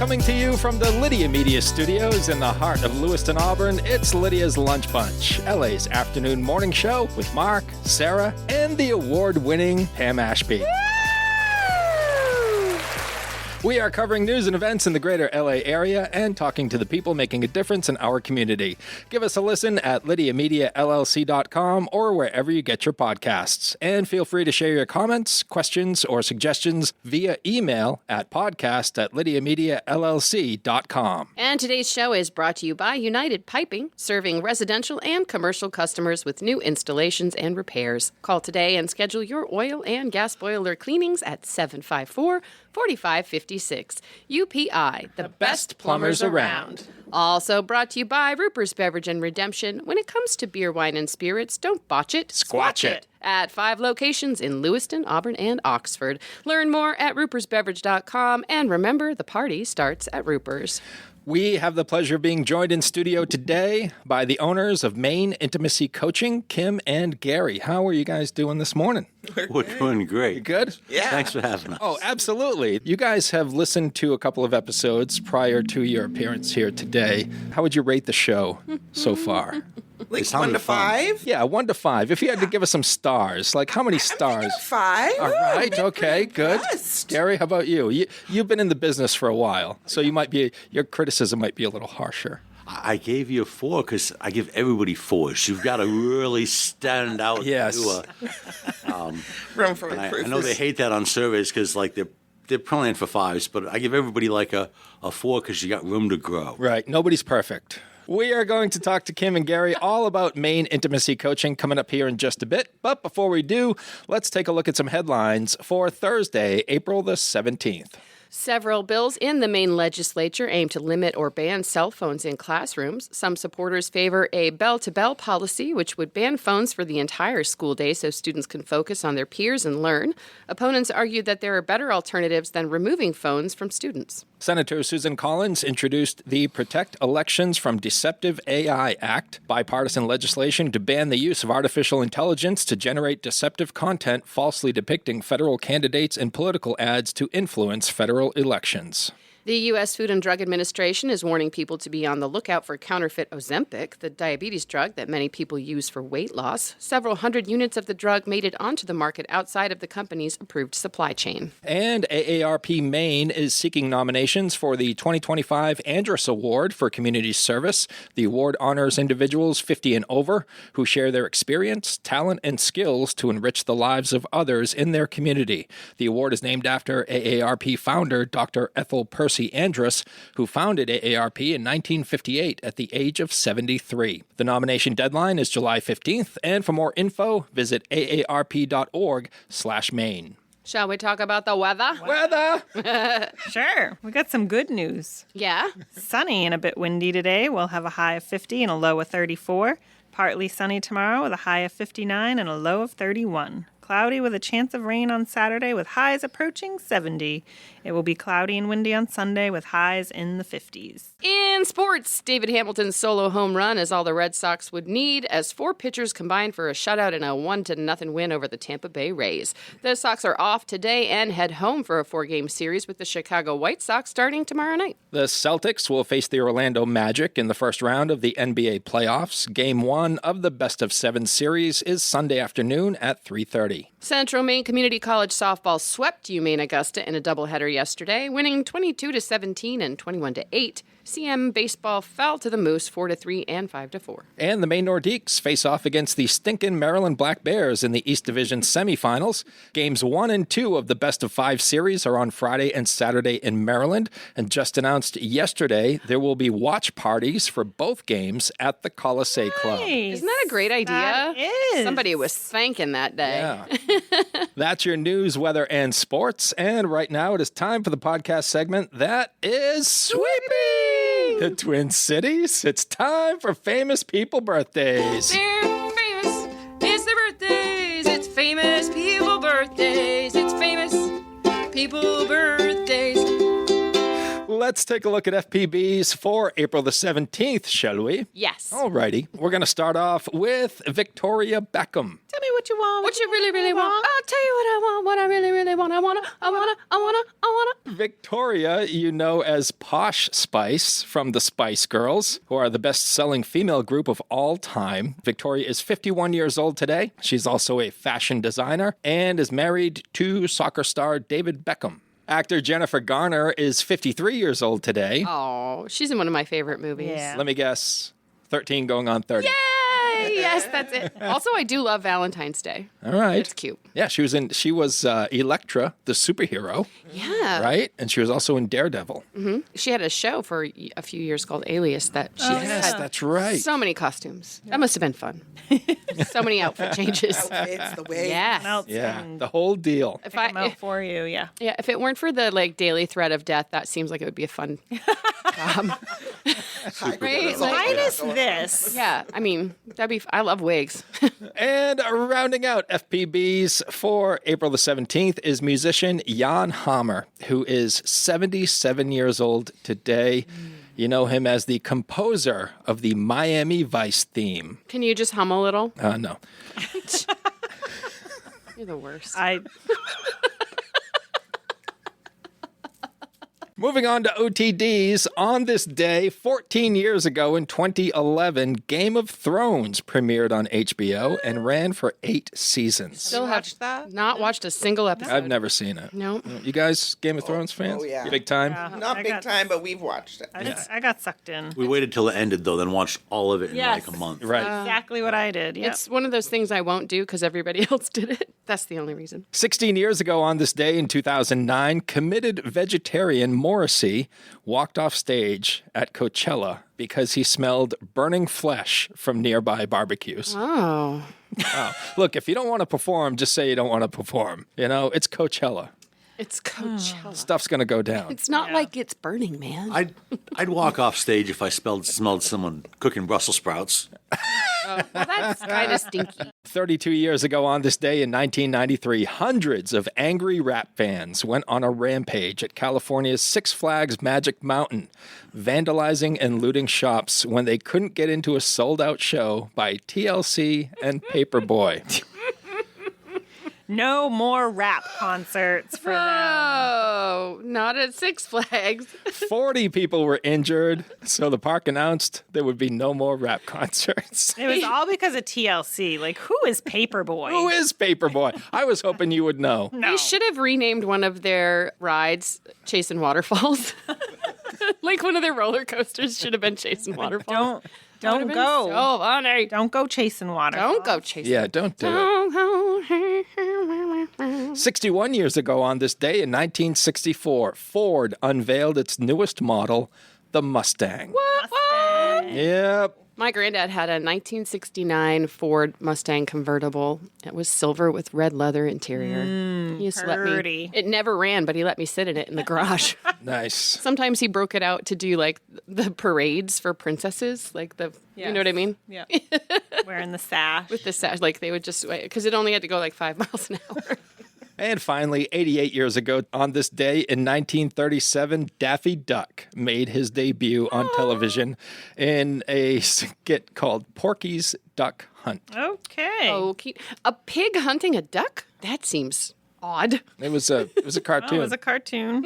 Coming to you from the Lydia Media Studios in the heart of Lewiston, Auburn, it's Lydia's Lunch Bunch, LA's afternoon morning show with Mark, Sarah, and the award-winning Pam Ashby. We are covering news and events in the greater LA area and talking to the people making a difference in our community. Give us a listen at lydiamediallc.com or wherever you get your podcasts. And feel free to share your comments, questions, or suggestions via email at podcast@lydiamediallc.com. And today's show is brought to you by United Piping, serving residential and commercial customers with new installations and repairs. Call today and schedule your oil and gas boiler cleanings at 754-4556. UPI, the best plumbers around. Also brought to you by Ruper's Beverage and Redemption. When it comes to beer, wine, and spirits, don't botch it. Squatch it. At 5 locations in Lewiston, Auburn, and Oxford. Learn more at rupersbeverage.com. And remember, the party starts at Ruper's. We have the pleasure of being joined in studio today by the owners of Maine Intimacy Coaching, Kim and Garry. How are you guys doing this morning? We're doing great. You good? Yeah. Thanks for having us. Oh, absolutely. You guys have listened to a couple of episodes prior to your appearance here today. How would you rate the show so far? Like 1 to 5? Yeah, 1 to 5. If you had to give us some stars, like how many stars? I'm 5. All right, okay, good. Impressed. Garry, how about you? You've been in the business for a while, so your criticism might be a little harsher. I gave you a 4 because I give everybody 4s. You've got to really stand out. Yes. Room for I improvement. know they hate that on surveys because like they're planning for 5s, but I give everybody like a 4 because you got room to grow. Right, nobody's perfect. We are going to talk to Kim and Garry all about Maine Intimacy Coaching coming up here in just a bit. But before we do, let's take a look at some headlines for Thursday, April the 17th. Several bills in the Maine legislature aim to limit or ban cell phones in classrooms. Some supporters favor a bell-to-bell policy, which would ban phones for the entire school day so students can focus on their peers and learn. Opponents argue that there are better alternatives than removing phones from students. Senator Susan Collins introduced the Protect Elections from Deceptive AI Act, bipartisan legislation to ban the use of artificial intelligence to generate deceptive content falsely depicting federal candidates and political ads to influence federal elections. The U.S. Food and Drug Administration is warning people to be on the lookout for counterfeit Ozempic, the diabetes drug that many people use for weight loss. Several hundred units of the drug made it onto the market outside of the company's approved supply chain. And AARP Maine is seeking nominations for the 2025 Andrus Award for Community Service. The award honors individuals 50 and over who share their experience, talent, and skills to enrich the lives of others in their community. The award is named after AARP founder Dr. Ethel Percy Andrus, who founded AARP in 1958 at the age of 73. The nomination deadline is July 15th, and for more info, visit aarp.org/Maine. Shall we talk about the weather? Weather! Sure. We got some good news. Yeah? Sunny and a bit windy today. We'll have a high of 50 and a low of 34. Partly sunny tomorrow with a high of 59 and a low of 31. Cloudy with a chance of rain on Saturday with highs approaching 70. It will be cloudy and windy on Sunday with highs in the 50s. In sports, David Hamilton's solo home run is all the Red Sox would need as 4 pitchers combined for a shutout and a 1-0 win over the Tampa Bay Rays. The Sox are off today and head home for a 4-game series with the Chicago White Sox starting tomorrow night. The Celtics will face the Orlando Magic in the first round of the NBA playoffs. Game 1 of the best-of-7 series is Sunday afternoon at 3:30. Central Maine Community College softball swept UMaine Augusta in a doubleheader yesterday, winning 22-17 and 21-8. CM baseball fell to the Moose 4-3 and 5-4. And the Maine Nordiques face off against the stinking Maryland Black Bears in the East Division semifinals. Games 1 and 2 of the best-of-5 series are on Friday and Saturday in Maryland. And just announced yesterday, there will be watch parties for both games at the Colisée Club. Isn't that a great idea? That is. Somebody was thanking that day. Yeah. That's your news, weather, and sports. And right now it is time for the podcast segment that is Sweeping the Twin Cities. It's time for famous people birthdays. They're famous. It's their birthdays. It's famous people birthdays. It's famous people birthdays. Let's take a look at FPBs for April the 17th, shall we? Yes. Alrighty. We're going to start off with Victoria Beckham. Tell me what what you want. What you really, really want? I'll tell you what I want. What I really, really want. I wanna. Victoria, you know as Posh Spice from the Spice Girls, who are the best-selling female group of all time. Victoria is 51 years old today. She's also a fashion designer and is married to soccer star David Beckham. Actor Jennifer Garner is 53 years old today. Oh, she's in one of my favorite movies. Yeah. Let me guess, 13 going on 30. Yay! Yes, that's it. Also, I do love Valentine's Day. All right. It's cute. Yeah, she was Elektra, the superhero, Yeah. right? And she was also in Daredevil. She had a show for a few years called Alias that she Yes, had that's right. so many costumes. That must have been fun. So many outfit changes. Outfits, the way. Yeah. Melts Yeah, and the whole deal. If pick 'em out for you, yeah. if it weren't for the daily threat of death, that seems like it would be a fun job. Right? Like, Minus this. yeah, I mean, I love wigs. And rounding out FPBs for April the 17th is musician Jan Hammer, who is 77 years old today. You know him as the composer of the Miami Vice theme. Can you just hum a little? No. You're the worst. Moving on to OTDs, on this day, 14 years ago in 2011, Game of Thrones premiered on HBO and ran for 8 seasons. Still have watched that? not watched a single episode. I've never seen it. No. You guys Game of Thrones fans? oh, yeah. Big time? Not I big got- time, but we've watched it. I got sucked in. We waited till it ended, though, then watched all of it in Yes. like a month. Right. Exactly what I did. Yeah. It's one of those things I won't do because everybody else did it. That's the only reason. 16 years ago on this day in 2009, committed vegetarian Morrissey walked off stage at Coachella because he smelled burning flesh from nearby barbecues. Oh. Wow. Look, if you don't want to perform, just say you don't want to perform. You know, it's Coachella. It's Coachella. Stuff's going to go down. It's not like it's Burning Man. I'd walk off stage if I smelled someone cooking Brussels sprouts. Well, that's kind of stinky. 32 years ago on this day in 1993, hundreds of angry rap fans went on a rampage at California's Six Flags Magic Mountain, vandalizing and looting shops when they couldn't get into a sold-out show by TLC and Paperboy. No more rap concerts for them. Oh, not at Six Flags. 40 people were injured, so the park announced there would be no more rap concerts. It was all because of TLC. Like, who is Paperboy? Who is Paperboy? I was hoping you would know. No. They should have renamed one of their rides Chasing Waterfalls. Like one of their roller coasters should have been Chasing Waterfalls. Don't go. Oh, funny. Don't go chasing water. Don't go chasing. Yeah, don't do it. 61 years ago on this day in 1964, Ford unveiled its newest model, the Mustang. What? Yep. My granddad had a 1969 Ford Mustang convertible. It was silver with red leather interior. He used to let me. pretty. It never ran, but he let me sit in it in the garage. Nice. Sometimes he broke it out to do like the parades for princesses, like you know what I mean? Yeah. Wearing the sash. With the sash, like they would just because it only had to go like 5 miles an hour. And finally, 88 years ago on this day in 1937, Daffy Duck made his debut on television in a skit called Porky's Duck Hunt. Okay. Oh, a pig hunting a duck? That seems odd. It was a cartoon. It was a cartoon.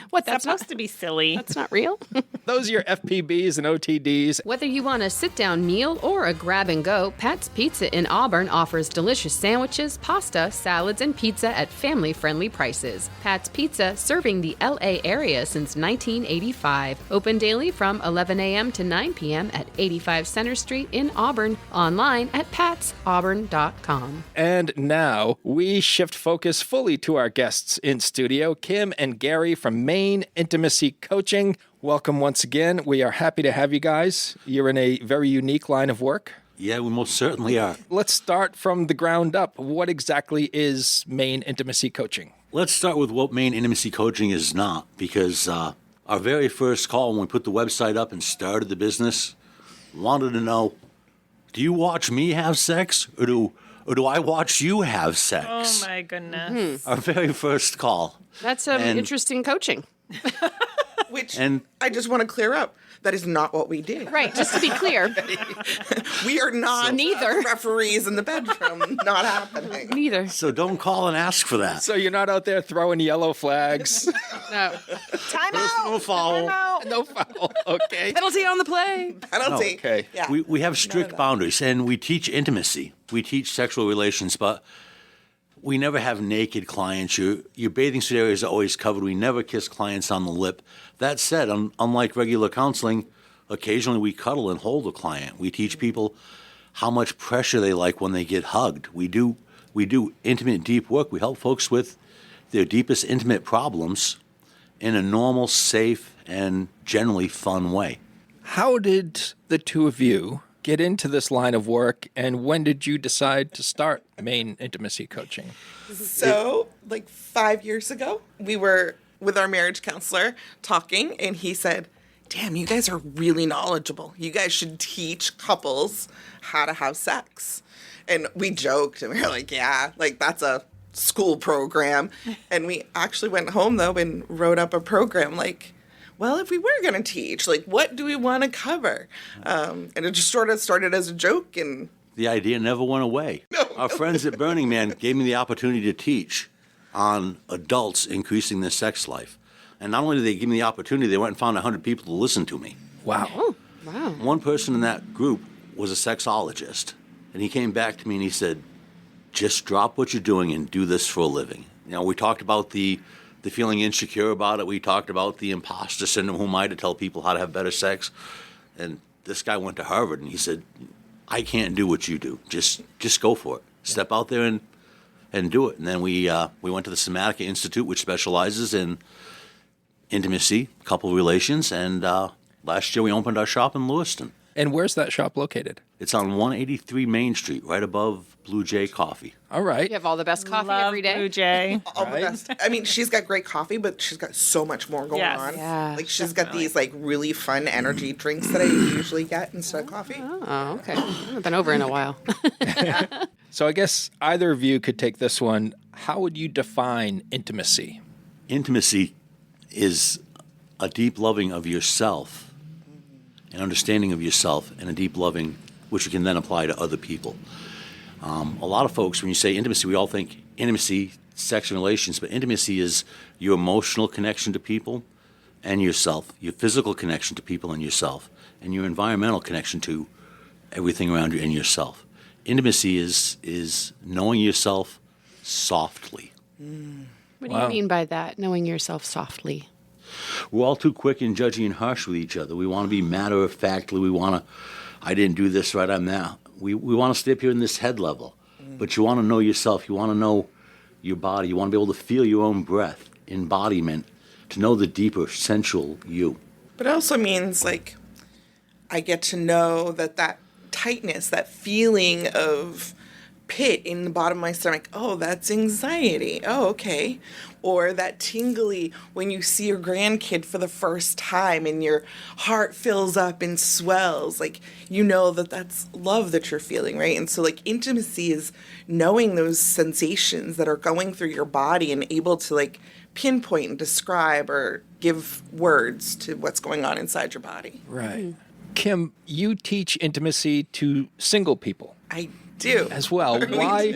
What? That's Supposed to be silly. That's not real. Those are your FPBs and OTDs. Whether you want a sit-down meal or a grab-and-go, Pat's Pizza in Auburn offers delicious sandwiches, pasta, salads, and pizza at family-friendly prices. Pat's Pizza, serving the L.A. area since 1985. Open daily from 11 a.m. to 9 p.m. at 85 Center Street in Auburn. Online at patsauburn.com. And now we shift focus fully to our guests in studio, Kim and Garry from Maine Intimacy Coaching. Welcome once again. We are happy to have you guys. You're in a very unique line of work. Yeah, we most certainly are. Let's start from the ground up. What exactly is Maine Intimacy Coaching? Let's start with what Maine Intimacy Coaching is not, because our very first call when we put the website up and started the business wanted to know, do you watch me have sex or do I watch you have sex? Oh, my goodness. Our very first call. That's some And- interesting coaching. Which And- I just want to clear up. That is not what we do. Right, just to be clear. We are not Neither. referees in the bedroom. Not happening. Neither. So don't call and ask for that. So you're not out there throwing yellow flags. No. Time Personal out. foul. Time out. No foul. Okay. Penalty on the play. Penalty. Okay. Yeah. We have strict that. boundaries, and we teach intimacy. We teach sexual relations, but we never have naked clients. Your bathing suit area is always covered. We never kiss clients on the lip. That said, unlike regular counseling, occasionally we cuddle and hold a client. We teach people how much pressure they like when they get hugged. We do intimate, deep work. We help folks with their deepest intimate problems in a normal, safe, and generally fun way. How did the two of you get into this line of work, and when did you decide to start Maine Intimacy Coaching? So, like 5 years ago, we were with our marriage counselor talking, and he said, "Damn, you guys are really knowledgeable. You guys should teach couples how to have sex." And we joked, and we were like, "Yeah, like that's a school program." And we actually went home, though, and wrote up a program like, well, if we were going to teach, like, what do we want to cover? And it just sort of started as a joke, and The idea never went away. Our friends at Burning Man gave me the opportunity to teach on adults increasing their sex life. And not only did they give me the opportunity, they went and found 100 people to listen to me. Wow. Wow. One person in that group was a sexologist. And he came back to me and he said, just drop what you're doing and do this for a living. You know, we talked about the feeling insecure about it. We talked about the imposter syndrome. Who am I to tell people how to have better sex? And this guy went to Harvard and he said, I can't do what you do. Just go for it. Step out there and do it. And then we went to the Somatically Institute, which specializes in intimacy, couple relations. And last year we opened our shop in Lewiston. And where's that shop located? It's on 183 Main Street, right above Blue Jay Coffee. All right. You have all the best coffee Love every day. Blue Jay. all the Right. best. I mean, she's got great coffee, but she's got so much more going Yes. on. Yeah, Like she's got these like really fun energy drinks that I usually get instead of coffee. Oh, okay. I haven't been over in a while. So I guess either of you could take this one. How would you define intimacy? Intimacy is a deep loving of yourself, an understanding of yourself, and a deep loving which you can then apply to other people. A lot of folks, when you say intimacy, we all think intimacy, sex and relations, but intimacy is your emotional connection to people and yourself, your physical connection to people and yourself, and your environmental connection to everything around you and yourself. Intimacy is knowing yourself softly. What do Wow. you mean by that? Knowing yourself softly. We're all too quick and judgy and harsh with each other. We want to be matter-of-factly. We want to, I didn't do this right, I'm that. We want to stay up here in this head level. But you want to know yourself. You want to know your body. You want to be able to feel your own breath, embodiment, to know the deeper, sensual you. But it also means like I get to know that tightness, that feeling of pit in the bottom of my stomach. Oh, that's anxiety. Oh, okay. Or that tingly when you see your grandkid for the first time and your heart fills up and swells. Like, you know that's love that you're feeling, right? And so, like, intimacy is knowing those sensations that are going through your body and able to, like, pinpoint and describe or give words to what's going on inside your body. Right. Kim, you teach intimacy to single people I do. as well. We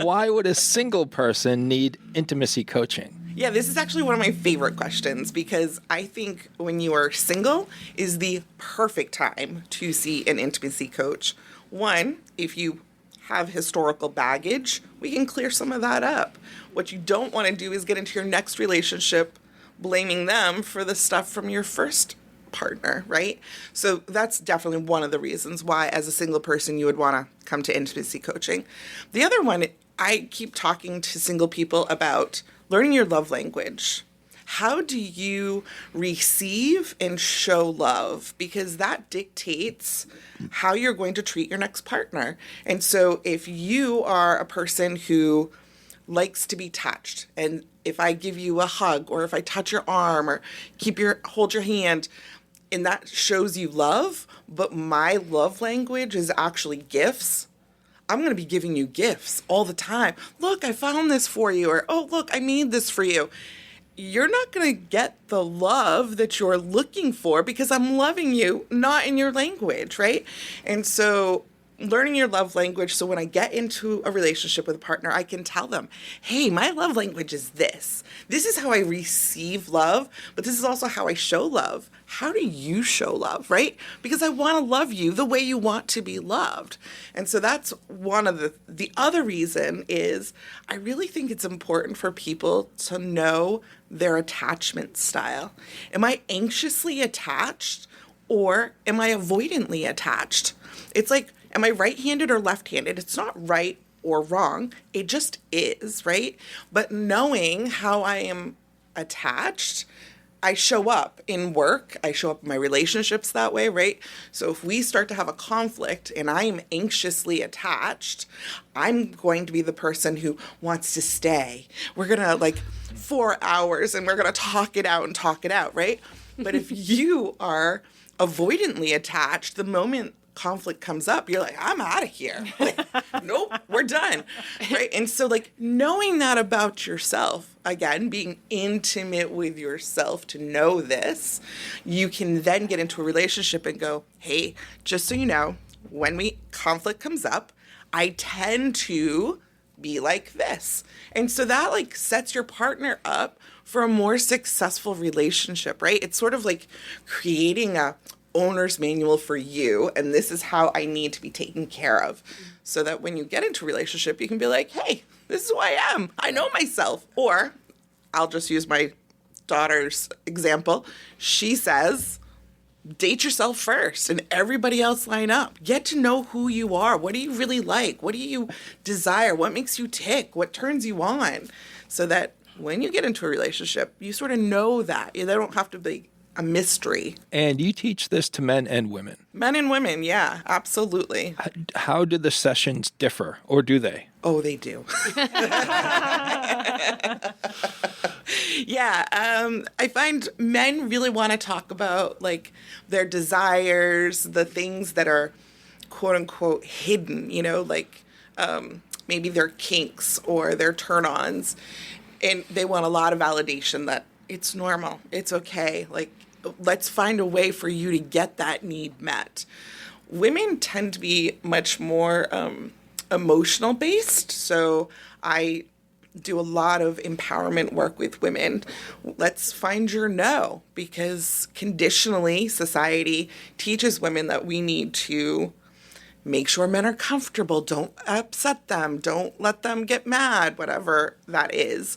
Why would a single person need intimacy coaching? Yeah, this is actually one of my favorite questions because I think when you are single is the perfect time to see an intimacy coach. One, if you have historical baggage, we can clear some of that up. What you don't want to do is get into your next relationship blaming them for the stuff from your first partner, right? So that's definitely one of the reasons why as a single person you would want to come to intimacy coaching. The other one, I keep talking to single people about learning your love language. How do you receive and show love? Because that dictates how you're going to treat your next partner. And so if you are a person who likes to be touched, and if I give you a hug or if I touch your arm or hold your hand, and that shows you love, but my love language is actually gifts, I'm going to be giving you gifts all the time. Look, I found this for you. Or, oh, look, I made this for you. you're not going to get the love that you're looking for because I'm loving you not in your language, right? And so learning your love language, so when I get into a relationship with a partner, I can tell them, hey, my love language is this. This is how I receive love, but this is also how I show love. How do you show love, right? Because I want to love you the way you want to be loved. And so that's one of the other reason is I really think it's important for people to know their attachment style. Am I anxiously attached or am I avoidantly attached? It's like, am I right-handed or left-handed? It's not right or wrong. It just is, right? But knowing how I am attached, I show up in work. I show up in my relationships that way, right? So if we start to have a conflict and I'm anxiously attached, I'm going to be the person who wants to stay. We're going to 4 hours and we're going to talk it out, right? But if you are avoidantly attached, the moment conflict comes up, you're like, I'm out of here. Nope, we're done. Right? And so knowing that about yourself, again, being intimate with yourself to know this, you can then get into a relationship and go, hey, just so you know, when conflict comes up, I tend to be like this. And so that sets your partner up for a more successful relationship, right? It's sort of like creating a owner's manual for you, and this is how I need to be taken care of, so that when you get into a relationship, you can be like, hey, this is who I am. I know myself. Or I'll just use my daughter's example. She says, date yourself first and everybody else line up. Get to know who you are. What do you really like? What do you desire? What makes you tick? What turns you on? So that when you get into a relationship, you sort of know that. They don't have to be a mystery. And you teach this to men and women? Men and women, yeah, absolutely. How do the sessions differ, or do they? Oh, they do. Yeah, I find men really want to talk about their desires, the things that are quote unquote hidden, maybe their kinks or their turn-ons. And they want a lot of validation that it's normal, it's okay. Let's find a way for you to get that need met. Women tend to be much more emotional based. So I do a lot of empowerment work with women. Let's find your no, because conditionally society teaches women that we need to make sure men are comfortable. Don't upset them. Don't let them get mad, whatever that is.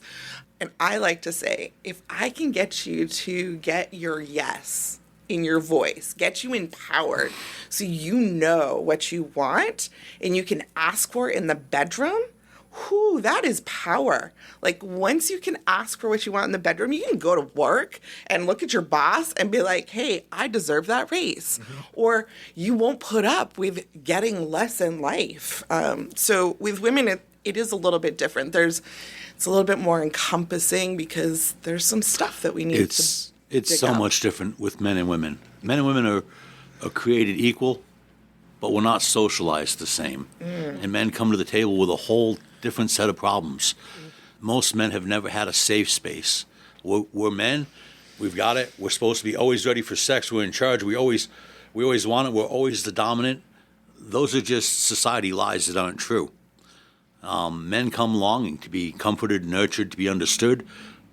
And I like to say, if I can get you to get your yes in your voice, get you empowered so you know what you want and you can ask for it in the bedroom, whew, that is power. Once you can ask for what you want in the bedroom, you can go to work and look at your boss and be like, hey, I deserve that raise. Mm-hmm. Or you won't put up with getting less in life. So with women, it is a little bit different. It's a little bit more encompassing because there's some stuff that we need to It's so much different with men and women. Men and women are created equal, but we're not socialized the same. And men come to the table with a whole different set of problems. Most men have never had a safe space. We're men. We've got it. We're supposed to be always ready for sex. We're in charge. We always want it. We're always the dominant. Those are just society lies that aren't true. Men come longing to be comforted, nurtured, to be understood,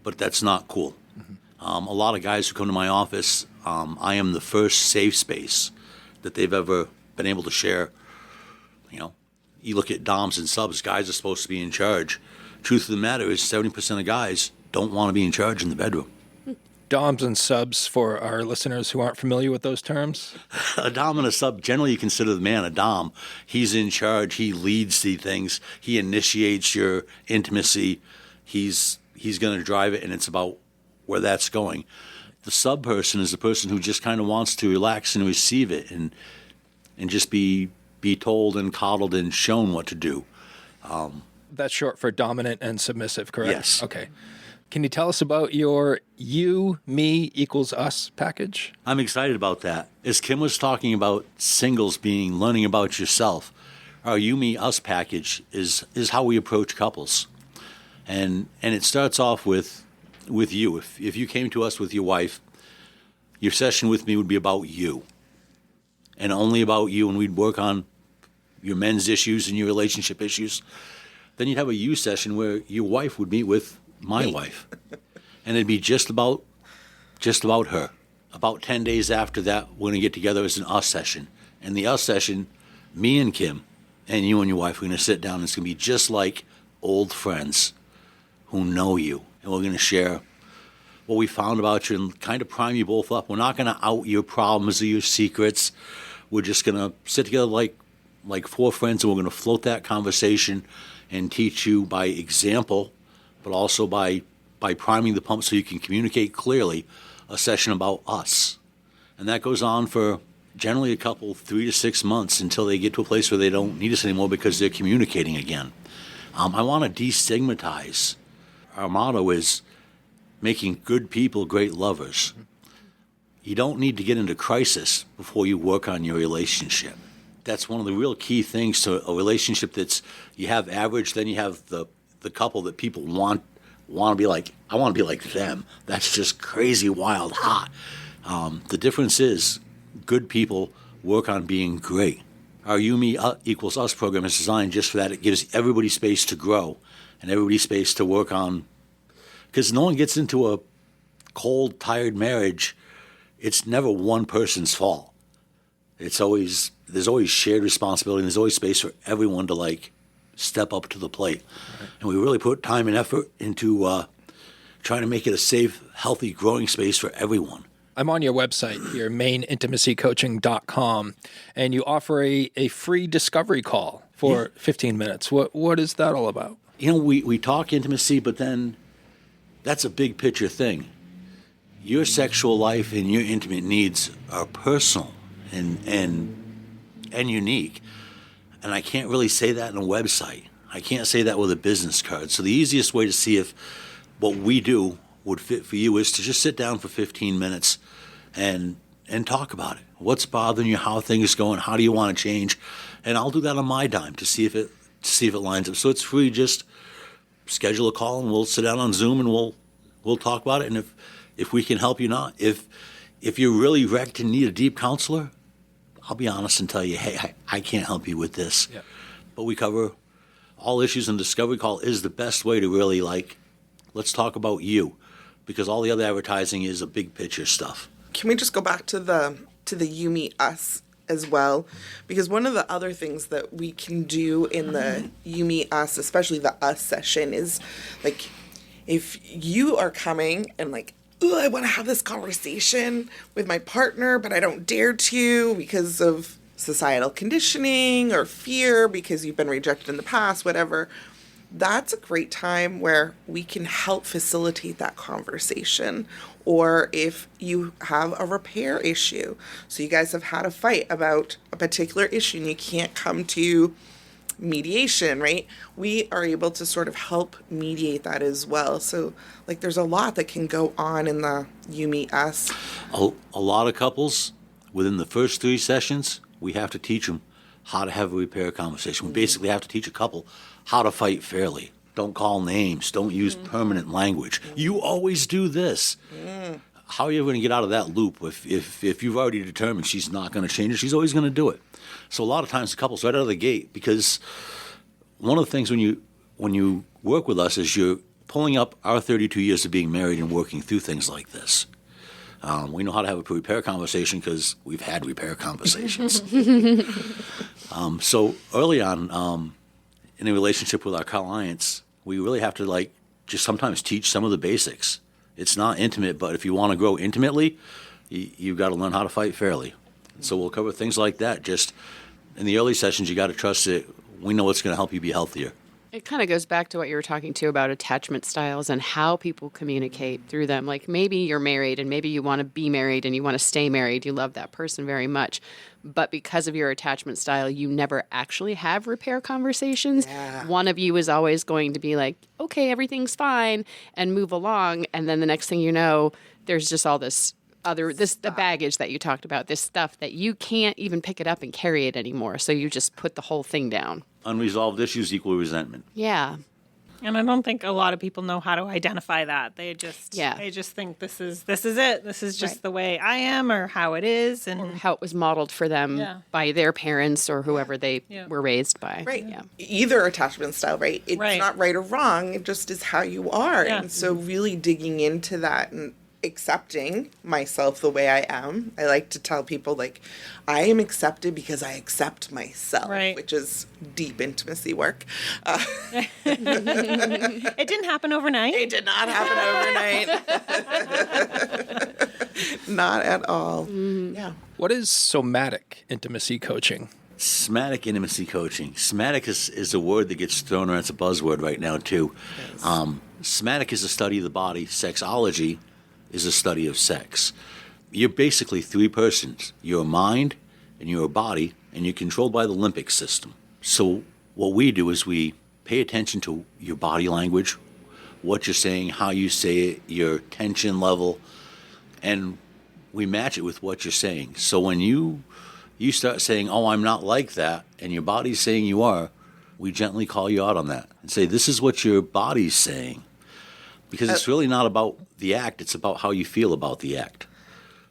but that's not cool. Mm-hmm. A lot of guys who come to my office, I am the first safe space that they've ever been able to share. You look at doms and subs, guys are supposed to be in charge. Truth of the matter is 70% of guys don't want to be in charge in the bedroom. Doms and subs, for our listeners who aren't familiar with those terms? A dom and a sub, generally you consider the man a dom. He's in charge. He leads the things. He initiates your intimacy. He's going to drive it, and it's about where that's going. The sub person is the person who just kind of wants to relax and receive it and just be told and coddled and shown what to do. That's short for dominant and submissive, correct? Yes. Okay. Can you tell us about your you, me equals us package? I'm excited about that. As Kim was talking about singles being learning about yourself, our you, me, us package is how we approach couples. And it starts off with with you. If you came to us with your wife, your session with me would be about you, and only about you, and we'd work on your men's issues and your relationship issues. Then you'd have a you session where your wife would meet with my wife, and it'd be just about her. About 10 days after that, we're going to get together as an us session. And the us session, me and Kim and you and your wife, we're going to sit down, and it's going to be just like old friends who know you. And we're going to share what we found about you and kind of prime you both up. We're not going to out your problems or your secrets. We're just going to sit together like four friends, and we're going to float that conversation and teach you by example, but also by priming the pump so you can communicate clearly, a session about us. And that goes on for generally a couple, 3 to 6 months, until they get to a place where they don't need us anymore because they're communicating again. I want to destigmatize. Our motto is making good people great lovers. You don't need to get into crisis before you work on your relationship. That's one of the real key things to a relationship. That's, you have average, then you have the couple that people want to be like. I want to be like them. That's just crazy, wild, hot. The difference is good people work on being great. Our You, Me, Equals Us program is designed just for that. It gives everybody space to grow and everybody space to work on, because no one gets into a cold, tired marriage. It's never one person's fault. There's always shared responsibility, and there's always space for everyone to step up to the plate. Right. And we really put time and effort into trying to make it a safe, healthy, growing space for everyone. I'm on your website here, maineintimacycoaching.com, and you offer a free discovery call for 15 minutes. What is that all about? We talk intimacy, but then that's a big picture thing. Your sexual life and your intimate needs are personal and unique. And I can't really say that in a website. I can't say that with a business card. So the easiest way to see if what we do would fit for you is to just sit down for 15 minutes and talk about it. What's bothering you? How things going? How do you want to change? And I'll do that on my dime to see if it lines up. So it's free. Just schedule a call and we'll sit down on Zoom and we'll talk about it. And if we can help you, not if you're really wrecked and need a deep counselor, I'll be honest and tell you, hey, I can't help you with this. Yep. But we cover all issues, and Discovery Call is the best way to really let's talk about you, because all the other advertising is a big picture stuff. Can we just go back to the You, Me, Us as well? Because one of the other things that we can do in the You, Me, Us, especially the Us session, is if you are coming and I want to have this conversation with my partner, but I don't dare to because of societal conditioning or fear because you've been rejected in the past, whatever. That's a great time where we can help facilitate that conversation. Or if you have a repair issue, so you guys have had a fight about a particular issue and you can't come to mediation, right? We are able to sort of help mediate that as well. So there's a lot that can go on in the You, Me, Us. A lot of couples, within the first 3 sessions, we have to teach them how to have a repair conversation. We basically have to teach a couple how to fight fairly. Don't call names. Don't use permanent language. You always do this. How are you going to get out of that loop if you've already determined she's not going to change it? She's always going to do it. So a lot of times the couples right out of the gate, because one of the things when you work with us is you're pulling up our 32 years of being married and working through things like this. We know how to have a repair conversation because we've had repair conversations. So early on in a relationship with our clients, we really have to just sometimes teach some of the basics. It's not intimate, but if you want to grow intimately, you've got to learn how to fight fairly. So we'll cover things like that. Just in the early sessions, you got to trust that we know it's going to help you be healthier. It kind of goes back to what you were talking to about attachment styles and how people communicate through them. Maybe you're married and maybe you want to be married and you want to stay married. You love that person very much. But because of your attachment style, you never actually have repair conversations. Yeah. One of you is always going to be okay, everything's fine, and move along. And then the next thing you know, there's just all this the baggage that you talked about, this stuff that you can't even pick it up and carry it anymore. So you just put the whole thing down. Unresolved issues equal resentment. Yeah. And I don't think a lot of people know how to identify that. They just think this is it. This is just the way I am or how it is, and Or how it was modeled for them by their parents or whoever they were raised by. Right. Yeah. Either attachment style, right? It's not right or wrong. It just is how you are. Yeah. And so really digging into that and accepting myself the way I am. I like to tell people, like, I am accepted because I accept myself, which is deep intimacy work. it didn't happen overnight. It did not happen overnight. Not at all. Yeah. What is somatic intimacy coaching? Somatic intimacy coaching. Somatic is a word that gets thrown around. It's a buzzword right now, too. Yes. Somatic is a study of the body. Sexology is a study of sex. You're basically three persons. You're a mind, and you're a body, and you're controlled by the limbic system. So what we do is we pay attention to your body language, what you're saying, how you say it, your tension level, and we match it with what you're saying. So when you start saying, oh, I'm not like that, and your body's saying you are, we gently call you out on that and say, this is what your body's saying. Because it's really not about the act, it's about how you feel about the act.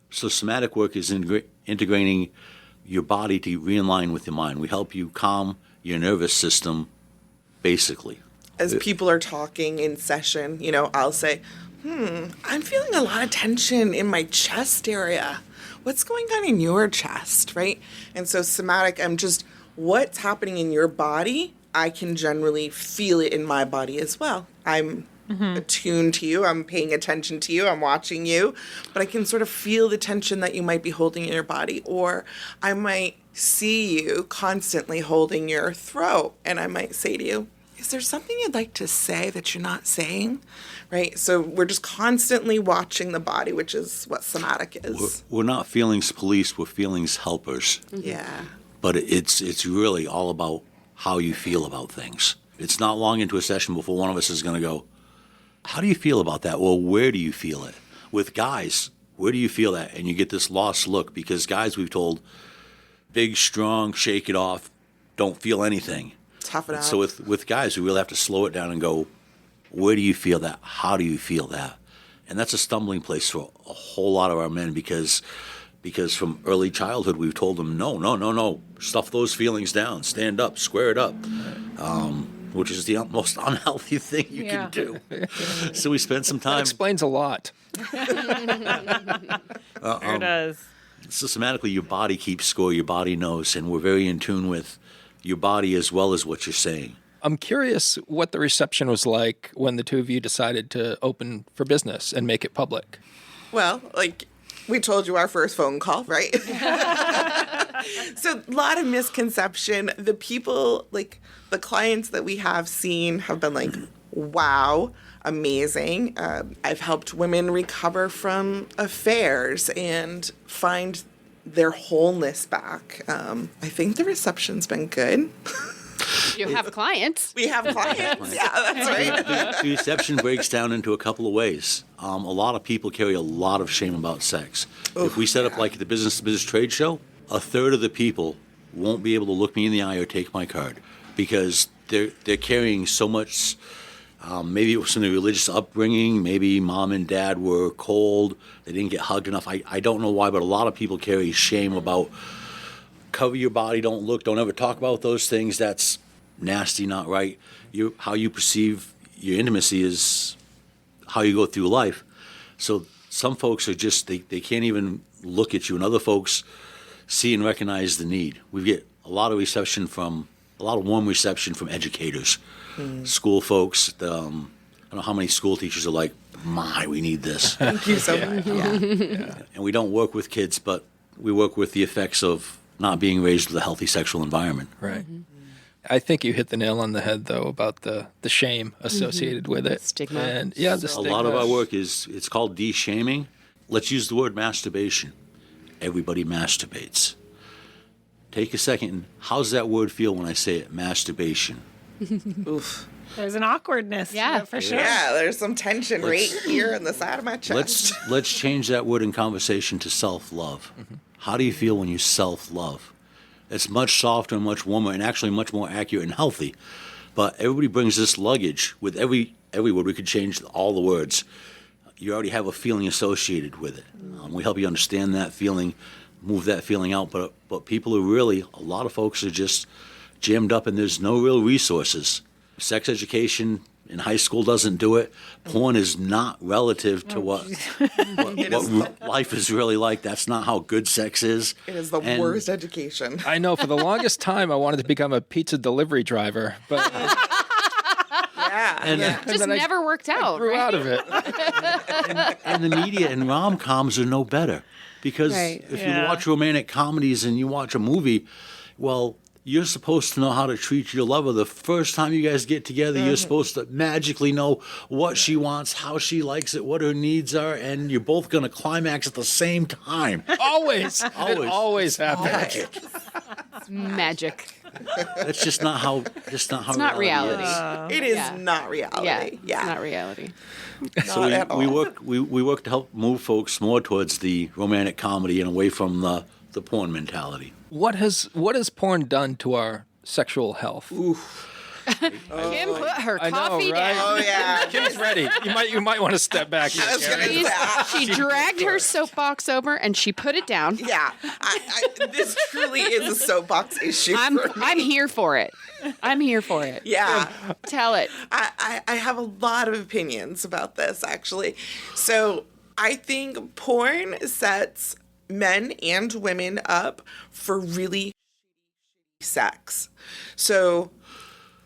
So somatic work is integrating your body to realign with your mind. We help you calm your nervous system, basically. As people are talking in session, I'll say, I'm feeling a lot of tension in my chest area. What's going on in your chest, right? And so somatic, I'm just, what's happening in your body, I can generally feel it in my body as well. I'm attuned to you, I'm paying attention to you, I'm watching you, but I can sort of feel the tension that you might be holding in your body, or I might see you constantly holding your throat, and I might say to you, is there something you'd like to say that you're not saying? Right? So we're just constantly watching the body, which is what somatic is. We're not feelings police, we're feelings helpers. Yeah. But it's really all about how you feel about things. It's not long into a session before one of us is going to go, how do you feel about that? Well, where do you feel it? With guys, where do you feel that? And you get this lost look because guys, we've told, big, strong, shake it off, don't feel anything. Tough it out. So with guys, we really have to slow it down and go, where do you feel that? How do you feel that? And that's a stumbling place for a whole lot of our men because from early childhood, we've told them, no, stuff those feelings down, stand up, square it up. Which is the most unhealthy thing you can do. So we spent some time. That explains a lot. Sure does. Systematically, your body keeps score, your body knows, and we're very in tune with your body as well as what you're saying. I'm curious what the reception was like when the two of you decided to open for business and make it public. Well, like we told you our first phone call, right? So a lot of misconception. The people, like the clients that we have seen have been like, wow, amazing. I've helped women recover from affairs and find their wholeness back. I think the reception's been good. You have clients. We have clients. Yeah, that's right. The reception breaks down into a couple of ways. A lot of people carry a lot of shame about sex. If we set up like the business-to-business trade show, a third of the people won't be able to look me in the eye or take my card because they're carrying so much. Maybe it was from the religious upbringing. Maybe mom and dad were cold. They didn't get hugged enough. I don't know why, but a lot of people carry shame about cover your body, don't look, don't ever talk about those things. That's nasty, not right. How you perceive your intimacy is how you go through life. So some folks are just, they can't even look at you, and other folks see and recognize the need. We get a lot of warm reception from educators, school folks. I don't know how many school teachers are like, we need this. Thank you so much. Yeah. And we don't work with kids, but we work with the effects of not being raised with a healthy sexual environment. Right. I think you hit the nail on the head, though, about the shame associated with it. Stigma. And the A stigma. lot of our work it's called de-shaming. Let's use the word masturbation. Everybody masturbates. Take a second. How's that word feel when I say it? Masturbation. Oof. There's an awkwardness. Yeah. For sure. Yeah, there's some tension right here on the side of my chest. Let's change that word in conversation to self-love. How do you feel when you self-love? It's much softer and much warmer and actually much more accurate and healthy But everybody brings this luggage with every word. We could change all the words. You already have a feeling associated with it. We help you understand that feeling, move that feeling out. But people are really, a lot of folks are just jammed up, and there's no real resources. Sex education in high school doesn't do it. Porn is not relative to what life is really like. That's not how good sex is. It is the worst education. I know. For the longest time, I wanted to become a pizza delivery driver, but Just never worked out. grew right? out of it. And the media and rom-coms are no better. Because if you watch romantic comedies and you watch a movie, well, you're supposed to know how to treat your lover. The first time you guys get together, you're supposed to magically know what she wants, how she likes it, what her needs are, and you're both going to climax at the same time. Always. It always happens. Magic. That's just not how. It's not reality. It is not reality. Yeah, it's not reality. So we work to help move folks more towards the romantic comedy and away from the porn mentality. What has porn done to our sexual health? Kim put her I know, coffee right? down. Oh, yeah. Kim's ready. You might want to step back here. I was gonna Garry. say, She dragged her soapbox over and she put it down. yeah, this truly is a soapbox issue for me. I'm here for it. I'm here for it. Yeah. Tell it. I have a lot of opinions about this, actually. So I think porn sets men and women up for really shitty sex. So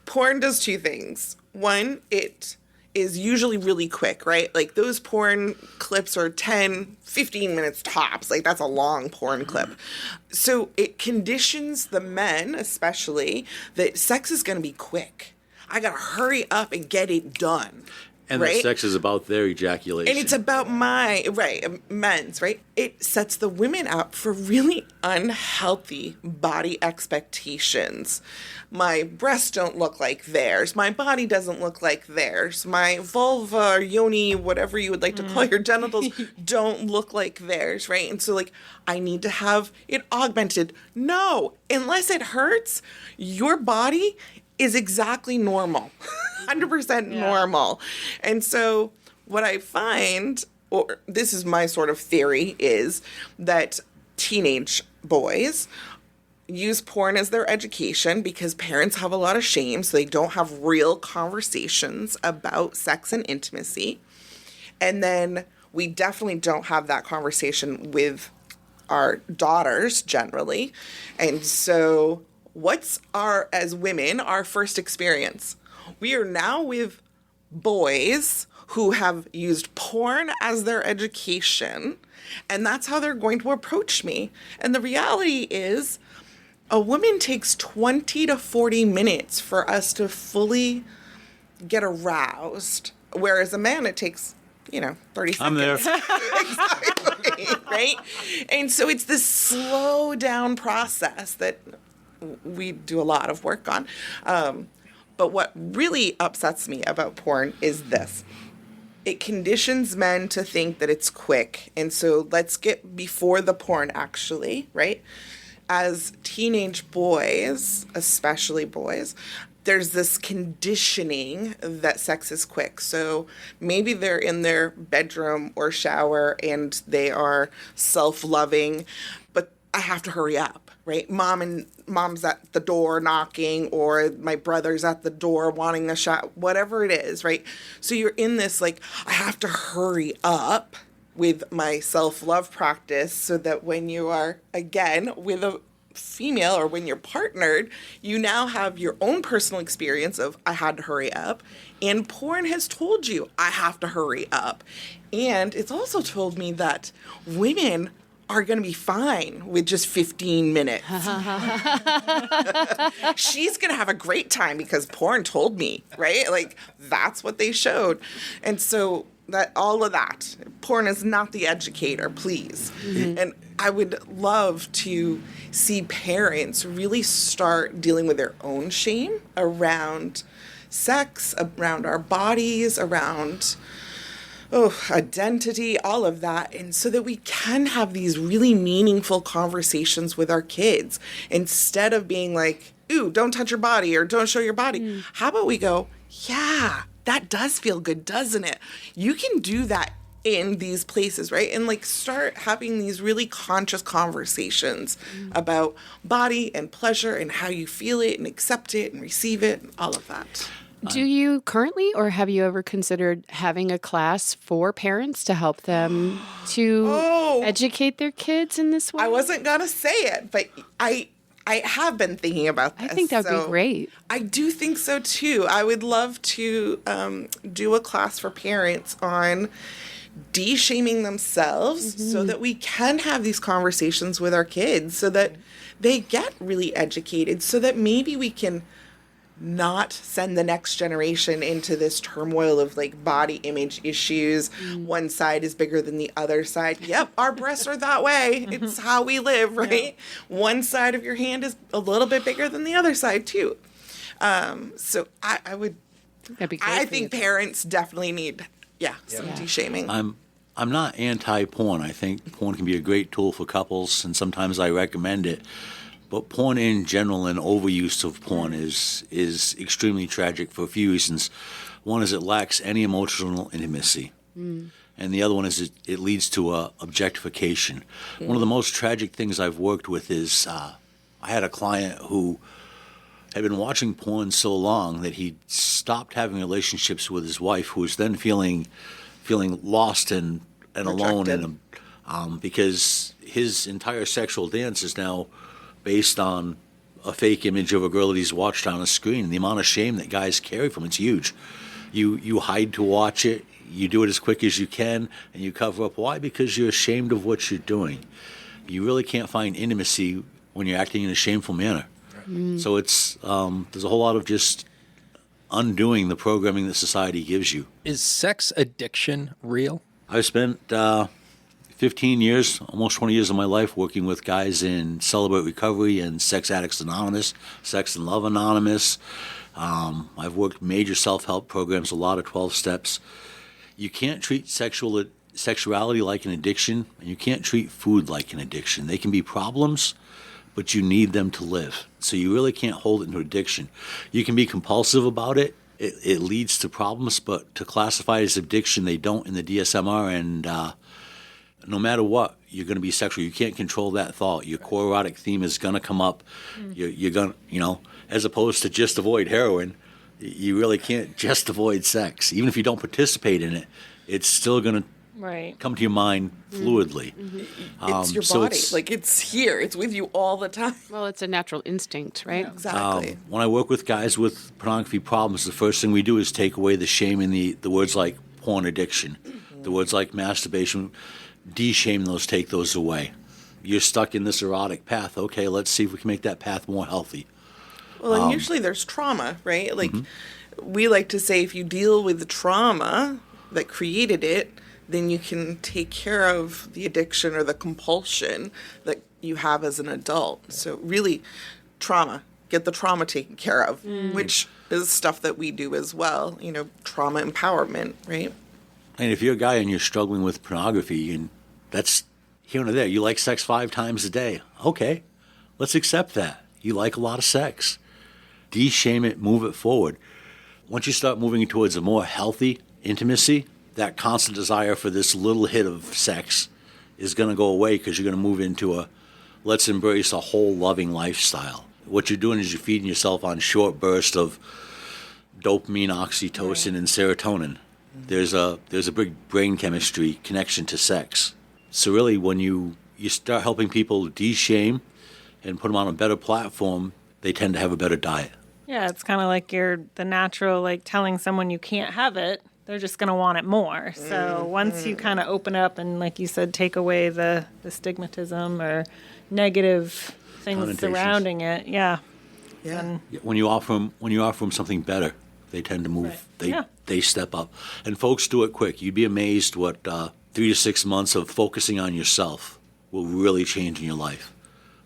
porn does two things. One, it is usually really quick, right? Like those porn clips are 10, 15 minutes tops. Like that's a long porn clip. So it conditions the men, especially, that sex is going to be quick. I got to hurry up and get it done. And right? the sex is about their ejaculation. And it's about men's, right? It sets the women up for really unhealthy body expectations. My breasts don't look like theirs. My body doesn't look like theirs. My vulva or yoni, whatever you would like to call your genitals, don't look like theirs, right? And so, like, I need to have it augmented. No, unless it hurts, your body is exactly normal. 100% normal. And so what I find, or this is my sort of theory, is that teenage boys use porn as their education because parents have a lot of shame, so they don't have real conversations about sex and intimacy. And then we definitely don't have that conversation with our daughters generally. And so what's as women, our first experience? We are now with boys who have used porn as their education, and that's how they're going to approach me. And the reality is, a woman takes 20 to 40 minutes for us to fully get aroused, whereas a man, it takes, 30 seconds. I'm there. Exactly, right? And so it's this slow down process that we do a lot of work on. But what really upsets me about porn is this. It conditions men to think that it's quick. And so let's get before the porn, actually, right? As teenage boys, especially boys, there's this conditioning that sex is quick. So maybe they're in their bedroom or shower and they are self-loving, but I have to hurry up, right? Mom's at the door knocking, or my brother's at the door wanting a shot, whatever it is, right? So you're in this, like, I have to hurry up with my self-love practice so that when you are, again, with a female or when you're partnered, you now have your own personal experience of, I had to hurry up. And porn has told you, I have to hurry up. And it's also told me that women are going to be fine with just 15 minutes. She's going to have a great time because porn told me, right? Like, that's what they showed. And so all of that, porn is not the educator, please. Mm-hmm. And I would love to see parents really start dealing with their own shame around sex, around our bodies, around identity, all of that. And so that we can have these really meaningful conversations with our kids instead of being like, ooh, don't touch your body or don't show your body. How about we go, yeah, that does feel good, doesn't it? You can do that in these places, right? And like start having these really conscious conversations about body and pleasure and how you feel it and accept it and receive it and all of that. Do you currently, or have you ever considered having a class for parents to help them to educate their kids in this way? I wasn't going to say it, but I have been thinking about this. I think that would be great. I do think so too. I would love to do a class for parents on de-shaming themselves so that we can have these conversations with our kids so that they get really educated, so that maybe we can not send the next generation into this turmoil of like body image issues. One side is bigger than the other side. Yep, our breasts are that way. It's how we live, right? One side of your hand is a little bit bigger than the other side too. So I would. That'd be great. I think parents definitely need some de-shaming. I'm not anti-porn. I think porn can be a great tool for couples, and sometimes I recommend it. But porn in general and overuse of porn is extremely tragic for a few reasons. One is it lacks any emotional intimacy. And the other one is it leads to objectification. One of the most tragic things I've worked with is I had a client who had been watching porn so long that he stopped having relationships with his wife, who was then feeling lost and alone, and because his entire sexual dance is now based on a fake image of a girl that he's watched on a screen. The amount of shame that guys carry from it's huge. You hide to watch it, you do it as quick as you can, and you cover up. Why? Because you're ashamed of what you're doing. You really can't find intimacy when you're acting in a shameful manner. So it's there's a whole lot of just undoing the programming that society gives you. Is sex addiction real? I've spent 15 years, almost 20 years of my life working with guys in Celebrate Recovery and Sex Addicts Anonymous, Sex and Love Anonymous. I've worked major self-help programs, a lot of 12 steps. You can't treat sexuality like an addiction, and you can't treat food like an addiction. They can be problems, but you need them to live. So you really can't hold it into addiction. You can be compulsive about it. It leads to problems, but to classify it as addiction, they don't in the DSMR, and no matter what, you're going to be sexual. You can't control that thought. Your core erotic theme is going to come up. You're going to, as opposed to just avoid heroin, you really can't just avoid sex. Even if you don't participate in it, it's still going to come to your mind fluidly. It's your body. It's here. It's with you all the time. Well, it's a natural instinct, right? Yeah, exactly. When I work with guys with pornography problems, the first thing we do is take away the shame in the words like porn addiction, the words like masturbation. De-shame those, take those away. You're stuck in this erotic path. Okay, let's see if we can make that path more healthy. Well, and usually there's trauma, right? We like to say if you deal with the trauma that created it, then you can take care of the addiction or the compulsion that you have as an adult. So really, trauma. Get the trauma taken care of, which is stuff that we do as well. Trauma empowerment, right? And if you're a guy and you're struggling with pornography, and that's here and there, you like sex 5 times a day. Okay, let's accept that. You like a lot of sex. De-shame it, move it forward. Once you start moving towards a more healthy intimacy, that constant desire for this little hit of sex is going to go away because you're going to move into let's embrace a whole loving lifestyle. What you're doing is you're feeding yourself on short bursts of dopamine, oxytocin, and serotonin. There's a big brain chemistry connection to sex. So really, when you start helping people de-shame and put them on a better platform, they tend to have a better diet. Yeah, it's kind of like the natural, telling someone you can't have it, they're just going to want it more. So once you kind of open up and, like you said, take away the stigmatism or negative things surrounding it, then when you offer them something better, they tend to move. They step up, and folks do it quick. You'd be amazed what 3 to 6 months of focusing on yourself will really change in your life.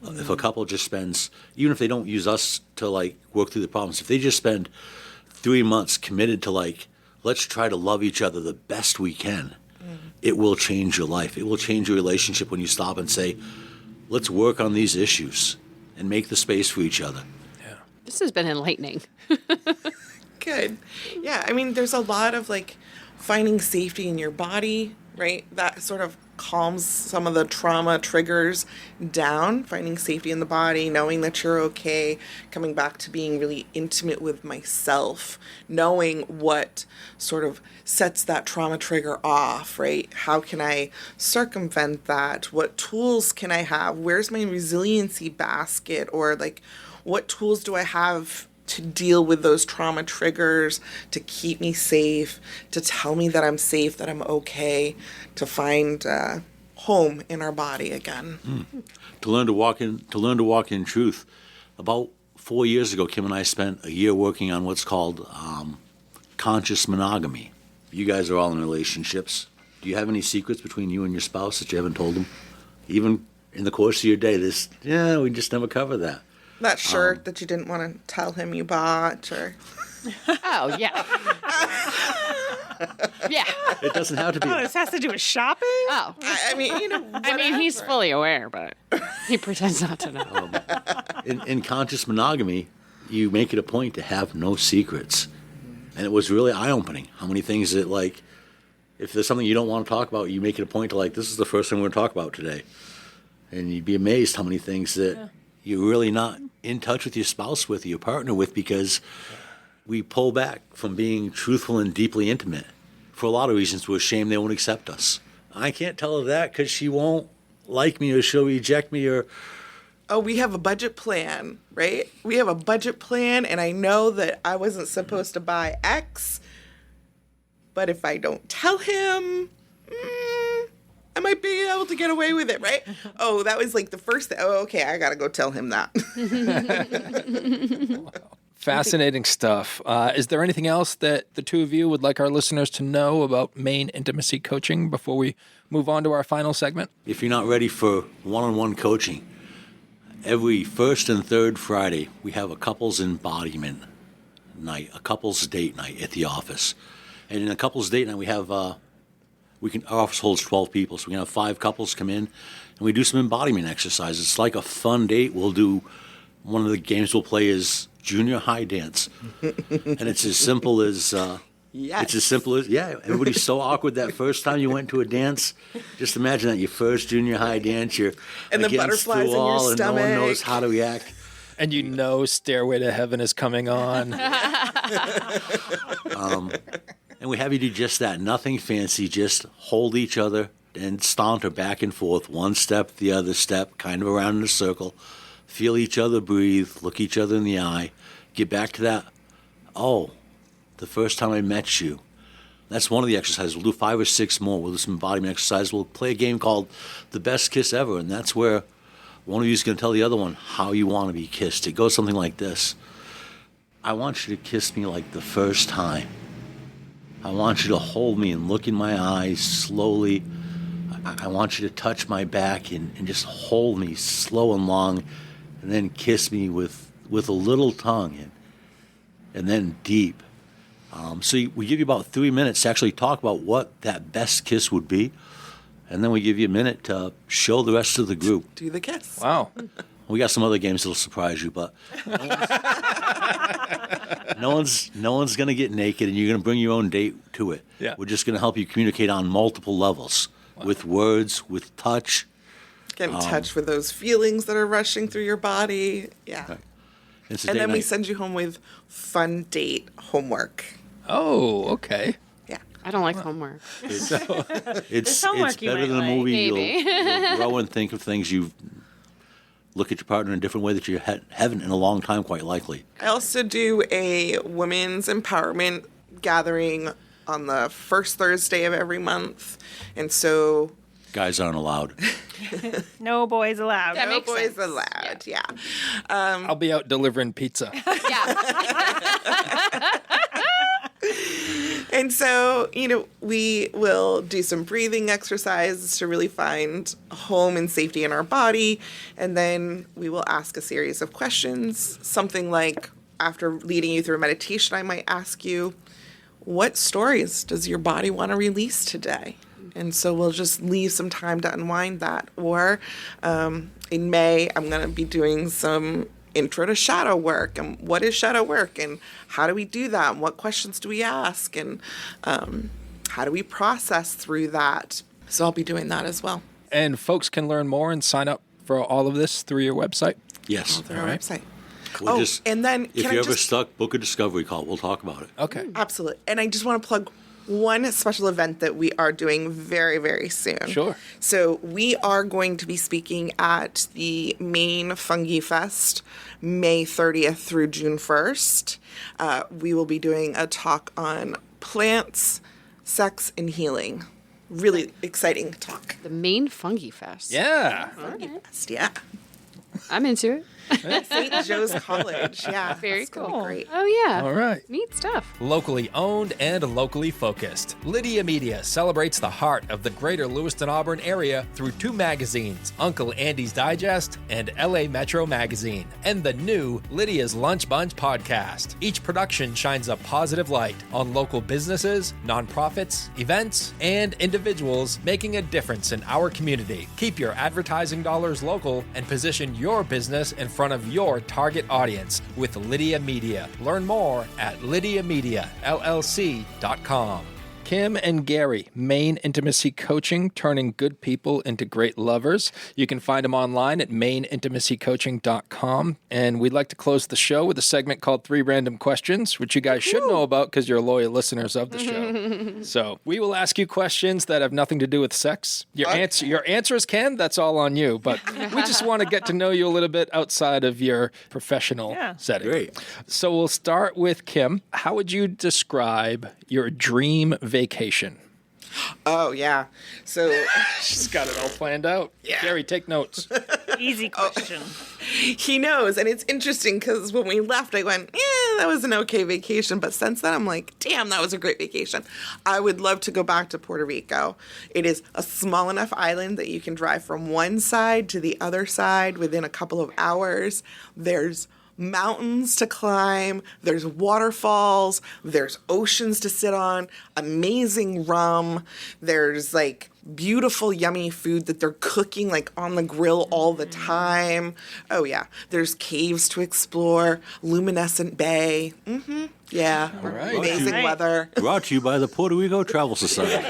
If a couple just spends, even if they don't use us to work through the problems, if they just spend 3 months committed to let's try to love each other the best we can, it will change your life. It will change your relationship when you stop and say, let's work on these issues and make the space for each other. This has been enlightening. Good. Yeah, I mean, there's a lot of like finding safety in your body, right? That sort of calms some of the trauma triggers down, finding safety in the body, knowing that you're okay, coming back to being really intimate with myself, knowing what sort of sets that trauma trigger off, right? How can I circumvent that? What tools can I have? Where's my resiliency basket? Or like, what tools do I have to deal with those trauma triggers, to keep me safe, to tell me that I'm safe, that I'm okay, to find home in our body again. To learn to walk in truth. About 4 years ago, Kim and I spent a year working on what's called conscious monogamy. You guys are all in relationships. Do you have any secrets between you and your spouse that you haven't told them? Even in the course of your day, we just never cover that. That shirt that you didn't want to tell him you bought, or... Oh, yeah. Yeah. It doesn't have to be. Oh, this has to do with shopping? Oh. I mean, you know, I mean, he's whatever. fully aware, but he pretends not to know. In conscious monogamy, you make it a point to have no secrets. And it was really eye-opening how many things that, like, if there's something you don't want to talk about, you make it a point to, like, this is the first thing we're going to talk about today. And you'd be amazed how many things that you're really not in touch with your spouse with, your partner with, because we pull back from being truthful and deeply intimate. For a lot of reasons, we're ashamed they won't accept us. I can't tell her that because she won't like me or she'll reject me or... Oh, we have a budget plan, right? We have a budget plan, and I know that I wasn't supposed to buy X, but if I don't tell him, I might be able to get away with it, right? Oh, that was like the first thing. Oh, okay, I gotta go tell him that. Fascinating stuff. Is there anything else that the two of you would like our listeners to know about Maine intimacy coaching before we move on to our final segment? If you're not ready for one-on-one coaching, every first and third Friday, we have a couples embodiment night, a couples date night at the office. And in a couples date night, we have... our office holds 12 people, so we can have 5 couples come in, and we do some embodiment exercises. It's like a fun date. One of the games we'll play is junior high dance, and it's as simple as everybody's so awkward that first time you went to a dance. Just imagine that your first junior high dance, you're And the against butterflies in the your wall, and no one stomach. knows how to react. And you know Stairway to Heaven is coming on. And we have you do just that. Nothing fancy. Just hold each other and saunter back and forth, one step, the other step, kind of around in a circle. Feel each other breathe. Look each other in the eye. Get back to that. Oh, the first time I met you. That's one of the exercises. We'll do 5 or 6 more. We'll do some embodiment exercises. We'll play a game called The Best Kiss Ever, and that's where one of you is going to tell the other one how you want to be kissed. It goes something like this. I want you to kiss me like the first time. I want you to hold me and look in my eyes slowly. I want you to touch my back and just hold me slow and long, and then kiss me with a little tongue and then deep. So we give you about 3 minutes to actually talk about what that best kiss would be, and then we give you a minute to show the rest of the group. Do the kiss. Wow. We got some other games that'll surprise you, but no one's going to get naked, and you're going to bring your own date to it. Yeah. We're just going to help you communicate on multiple levels, with words, with touch. Get in touch with those feelings that are rushing through your body. Yeah. Right. It's a And date then we night. send you home with fun date homework. Oh, okay. Yeah. I don't like homework. It's homework you better might than a like. movie. Maybe. You'll grow and think of things. You look at your partner in a different way that you haven't in a long time, quite likely. I also do a women's empowerment gathering on the first Thursday of every month. And so Guys aren't allowed. No boys allowed. That no makes boys sense. allowed. Yeah. I'll be out delivering pizza. Yeah. And so, we will do some breathing exercises to really find home and safety in our body. And then we will ask a series of questions. Something like, after leading you through a meditation, I might ask you, what stories does your body want to release today? And so we'll just leave some time to unwind that. Or in May, I'm going to be doing some intro to shadow work and what is shadow work and how do we do that and what questions do we ask and how do we process through that. So I'll be doing that as well. And folks can learn more and sign up for all of this through your website? Yes. Through our website. And then if you're ever stuck, book a discovery call. We'll talk about it. Okay. Absolutely. And I just want to plug one special event that we are doing very, very soon. Sure. So we are going to be speaking at the Maine Fungi Fest, May 30th through June 1st. We will be doing a talk on plants, sex, and healing. Really exciting talk. The Maine Fungi Fest. Yeah. Fungi Fest, yeah. I'm into it. St. Joe's College, yeah. Very It's gonna be cool. Great. Oh, yeah. All right. Neat stuff. Locally owned and locally focused, Lydia Media celebrates the heart of the greater Lewiston Auburn area through 2 magazines, Uncle Andy's Digest and LA Metro Magazine, and the new Lydia's Lunch Bunch podcast. Each production shines a positive light on local businesses, nonprofits, events, and individuals making a difference in our community. Keep your advertising dollars local and position your business in front of your target audience with Lydia Media. Learn more at lydiamediallc.com. Kim and Garry, Maine Intimacy Coaching, turning good people into great lovers. You can find them online at maineintimacycoaching.com. And we'd like to close the show with a segment called 3 Random Questions, which you guys should know about because you're loyal listeners of the show. So we will ask you questions that have nothing to do with sex. Your answers can, that's all on you. But we just want to get to know you a little bit outside of your professional setting. Great. So we'll start with Kim. How would you describe your dream vacation? Oh, yeah. So She's got it all planned out. Yeah. Garry, take notes. Easy question. he knows. And it's interesting because when we left, I went, that was an okay vacation. But since then, I'm like, damn, that was a great vacation. I would love to go back to Puerto Rico. It is a small enough island that you can drive from one side to the other side within a couple of hours. There's mountains to climb, there's waterfalls, there's oceans to sit on, amazing rum, there's like beautiful yummy food that they're cooking like on the grill all the time. Oh yeah, there's caves to explore, luminescent bay. Yeah, All right. amazing weather. Brought to you by the Puerto Rico Travel Society.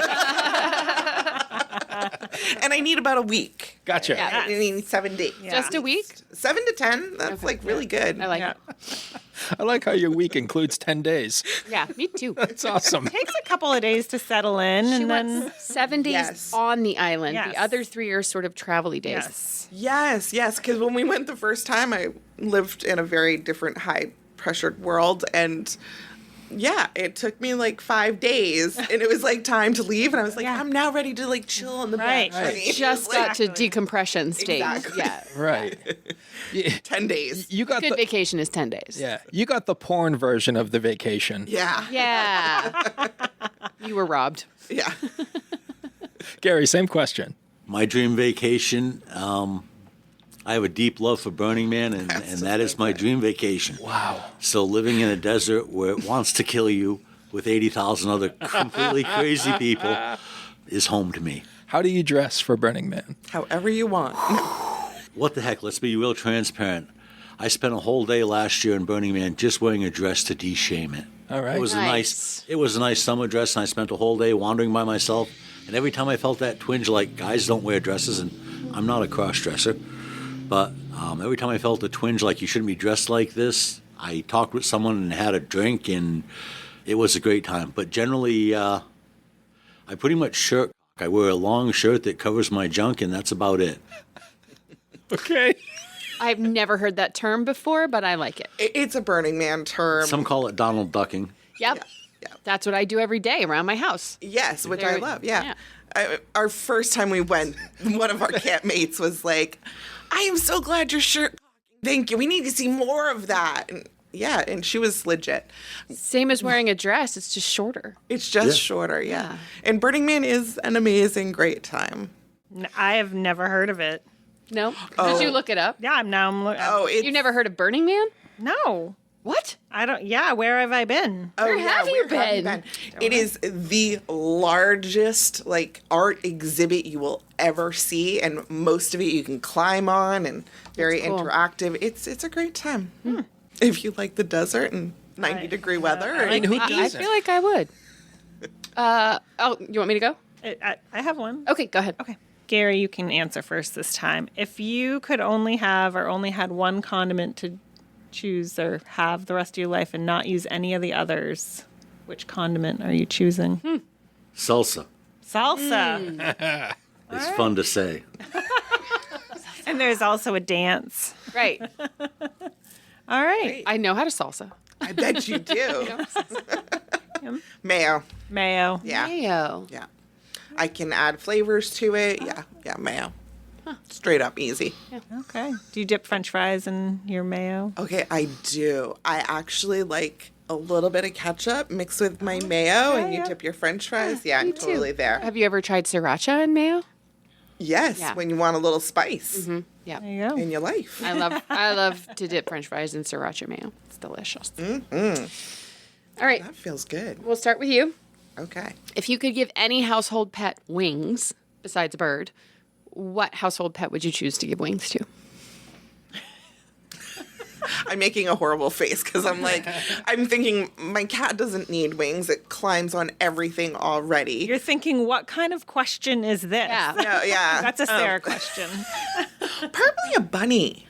And I need about a week. Gotcha. Yeah. I need 7 days. Yeah. Just a week? 7 to 10. That's like really good. I like Yeah. it. I like how your week includes 10 days. Yeah, me too. It's awesome. Takes a couple of days to settle in, She and then wants 7 days Yes. on the island. Yes. The other 3 are sort of travel-y days. yes, Yes. Because when we went the first time, I lived in a very different high-pressured world, and yeah, it took me like 5 days, and it was like time to leave, and I was like, Yeah. I'm now ready to like chill on the Right. beach. honey. Just Like, got to decompression stage. Exactly. Yeah. Right. 10 days. You got Good the vacation is 10 days. you got the porn version of the vacation. Yeah. Yeah. You were robbed. Yeah. Garry, same question. My dream vacation, I have a deep love for Burning Man, and that is my dream vacation. Wow. So living in a desert where it wants to kill you with 80,000 other completely crazy people is home to me. How do you dress for Burning Man? However you want. What the heck? Let's be real transparent. I spent a whole day last year in Burning Man just wearing a dress to de-shame it. All right. It was Nice. it was a nice summer dress, and I spent a whole day wandering by myself. And every time I felt that twinge, like guys don't wear dresses, and I'm not a cross-dresser, but every time I felt a twinge like you shouldn't be dressed like this, I talked with someone and had a drink, and it was a great time. But generally, I pretty much shirt. I wear a long shirt that covers my junk, and that's about it. Okay. I've never heard that term before, but I like it. It's a Burning Man term. Some call it Donald ducking. Yep. Yeah. That's what I do every day around my house. Yes, which I Very- love. Yeah. yeah. Our first time we went, one of our campmates was like, I am so glad your shirt. Thank you. We need to see more of that. And yeah, and she was legit. Same as wearing a dress, it's just shorter. It's just shorter, yeah. And Burning Man is an amazing, great time. I have never heard of it. No? Did you look it up? Yeah, I'm Oh, it's You never heard of Burning Man? No. What? Where have I been? Oh, Where have you been? It is the largest art exhibit you will ever see, and most of it you can climb on and very That's cool. interactive. It's a great time. If you like the desert and 90-degree weather. I mean, who I doesn't? feel like I would. You want me to go? I have one. Okay, go ahead. Okay. Gary, you can answer first this time. If you could only have or only had one condiment to choose or have the rest of your life and not use any of the others, which condiment are you choosing? Salsa. Salsa. It's fun to say. And there's also a dance. Right. All right. I know how to salsa. I bet you do. Mayo. Mayo. Yeah. Mayo. Yeah. I can add flavors to it. Yeah. Yeah, mayo. Straight up easy. Okay. Do you dip French fries in your mayo? Okay, I do. I actually like a little bit of ketchup mixed with my mayo, and you yeah. dip your French fries. Yeah, I'm Me too. totally there. Have you ever tried sriracha and mayo? Yes, Yeah. when you want a little spice Yeah. There you go. in your life. I love to dip French fries in sriracha mayo. It's delicious. All right, That feels good. we'll start with you. Okay. If you could give any household pet wings besides a bird, what household pet would you choose to give wings to? I'm making a horrible face because I'm thinking my cat doesn't need wings. It climbs on everything already. You're thinking, what kind of question is this? Yeah. No, yeah. That's a Sarah question. Probably a bunny.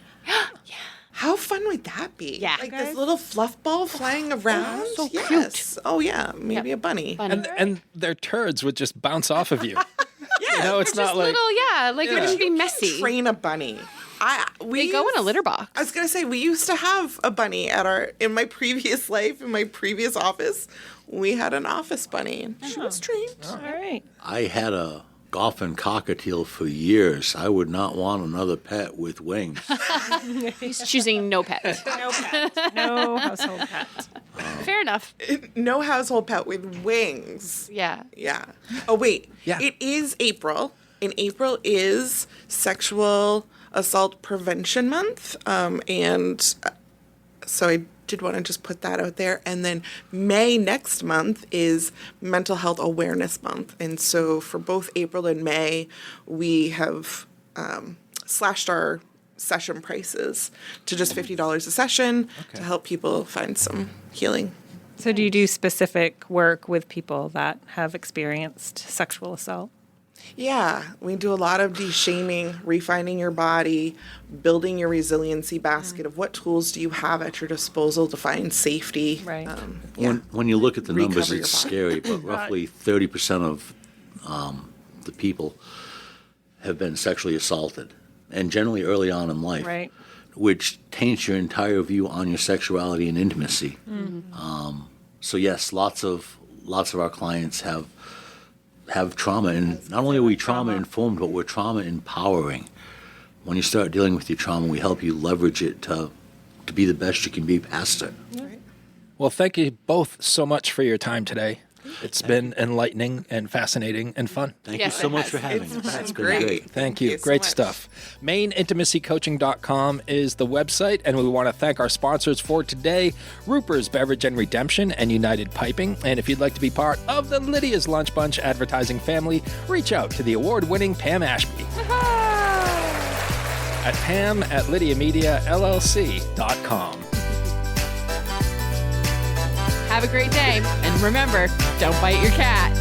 How fun would that be? Yeah. Like this little fluff ball flying around. so yes. cute. Oh yeah, maybe a bunny. Bunny. And their turds would just bounce off of you. Yeah. You know, it's not Just like little, like it would just be messy. Train a bunny. They go in a litter box. I was gonna say we used to have a bunny in my previous life, in my previous office. We had an office bunny, and she was trained. All right. I had a golfing cockatiel for years. I would not want another pet with wings. He's choosing no pet. No pet. No household pet. Fair enough. No household pet with wings. Yeah. Yeah. Oh wait. Yeah. It is April, and April is Sexual Assault Prevention Month, and so I did want to just put that out there. And then May next month is Mental Health Awareness Month, and so for both April and May, we have slashed our session prices to just $50 a session to help people find some healing. So do you do specific work with people that have experienced sexual assault? Yeah, we do a lot of de-shaming, refining your body, building your resiliency basket of what tools do you have at your disposal to find safety. Right. When you look at the numbers, Recover your it's body. scary, but roughly 30% of the people have been sexually assaulted, and generally early on in life, Right. which taints your entire view on your sexuality and intimacy. So yes, lots of our clients have trauma, and not only are we trauma informed, but we're trauma empowering. When you start dealing with your trauma, we help you leverage it to be the best you can be past it. Well, thank you both so much for your time today. It's been enlightening and fascinating and fun. Thank Yes, you so it much has. for having It's us. been It's been great. great. Thank you. so Great much. stuff. MaineIntimacyCoaching.com is the website, and we want to thank our sponsors for today, Ruper's Beverage and Redemption and United Piping. And if you'd like to be part of the Lydia's Lunch Bunch advertising family, reach out to the award-winning Pam Ashby at pam@lydiamediallc.com. Have a great day. And remember, don't bite your cat.